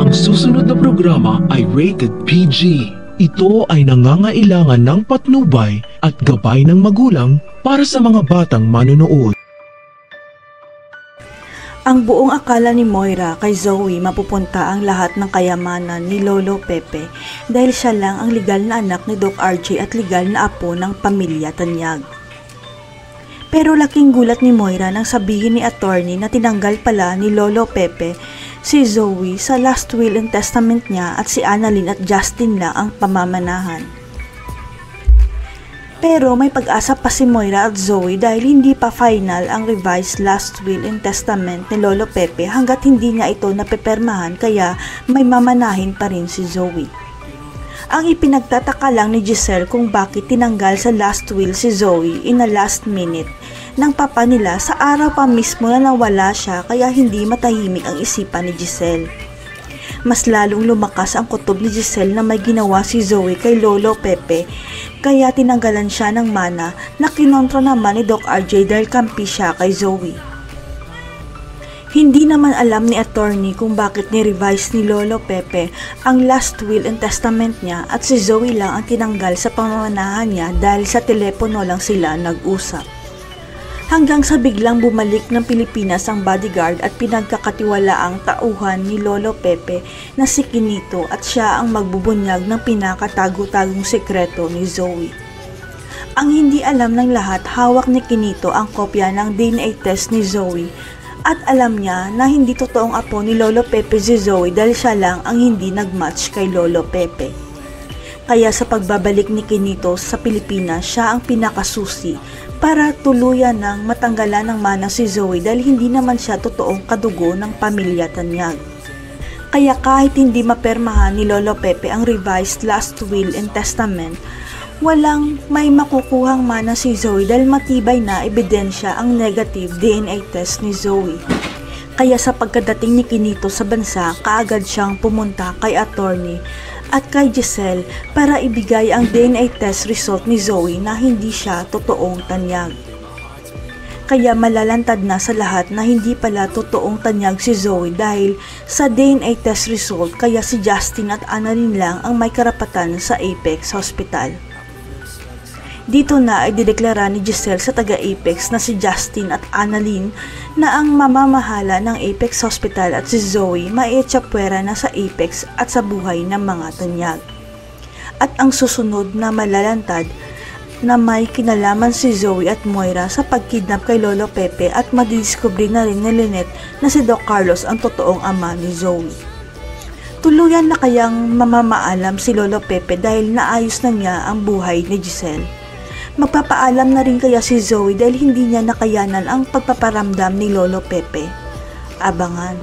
Ang susunod na programa ay rated PG. Ito ay nangangailangan ng patnubay at gabay ng magulang para sa mga batang manonood. Ang buong akala ni Moira kay Zoe mapupunta ang lahat ng kayamanan ni Lolo Pepe dahil siya lang ang legal na anak ni Doc RJ at legal na apo ng pamilya Tanyag. Pero laking gulat ni Moira nang sabihin ni attorney na tinanggal pala ni Lolo Pepe si Zoe sa last will and testament niya at si Annalyn at Justin lang ang pamamanahan. Pero may pag-asa pa si Moira at Zoe dahil hindi pa final ang revised last will and testament ni Lolo Pepe hanggat hindi niya ito napepermahan kaya may mamanahin pa rin si Zoe. Ang ipinagtataka lang ni Giselle kung bakit tinanggal sa last will si Zoe in a last minute ng papa nila sa araw pa mismo na nawala siya kaya hindi matahimik ang isipan ni Giselle. Mas lalong lumakas ang kutob ni Giselle na may ginawa si Zoe kay Lolo Pepe kaya tinanggalan siya ng mana na kinontra naman ni Doc RJ dahil kampi siya kay Zoe. Hindi naman alam ni attorney kung bakit ni-revise ni Lolo Pepe ang last will and testament niya at si Zoe lang ang tinanggal sa pamamanahan niya dahil sa telepono lang sila nag-usap. Hanggang sa biglang bumalik ng Pilipinas ang bodyguard at pinagkakatiwalaang tauhan ni Lolo Pepe na si Quinito at siya ang magbubunyag ng pinakatago-tagong sekreto ni Zoe. Ang hindi alam ng lahat, hawak ni Quinito ang kopya ng DNA test ni Zoe at alam niya na hindi totoong apo ni Lolo Pepe si Zoe dahil siya lang ang hindi nag-match kay Lolo Pepe. Kaya sa pagbabalik ni Quinito sa Pilipinas, siya ang pinakasusi para tuluyan ng matanggalan ng mana si Zoe dahil hindi naman siya totoong kadugo ng pamilya Tanyag. Kaya kahit hindi mapermahan ni Lolo Pepe ang revised last will and testament, walang may makukuhang mana si Zoe dahil matibay na ebidensya ang negative DNA test ni Zoe. Kaya sa pagkadating ni Quinito sa bansa, kaagad siyang pumunta kay attorney at kay Giselle para ibigay ang DNA test result ni Zoe na hindi siya totoong Tanyag. Kaya malalantad na sa lahat na hindi pala totoong Tanyag si Zoe dahil sa DNA test result kaya si Justin at Annalyn lang ang may karapatan sa Apex Hospital. Dito na ay dideklara ni Giselle sa taga-Apex na si Justin at Annalyn na ang mamamahala ng Apex Hospital at si Zoe maietsapwera na sa Apex at sa buhay ng mga Tanyag. At ang susunod na malalantad na may kinalaman si Zoe at Moira sa pagkidnap kay Lolo Pepe at madidiskubre na rin ni Lynette na si Doc Carlos ang totoong ama ni Zoe. Tuluyan na kayang mamamaalam si Lolo Pepe dahil naayos na niya ang buhay ni Giselle. Magpapaalam na rin kaya si Zoe dahil hindi niya nakayanan ang pagpaparamdam ni Lolo Pepe. Abangan.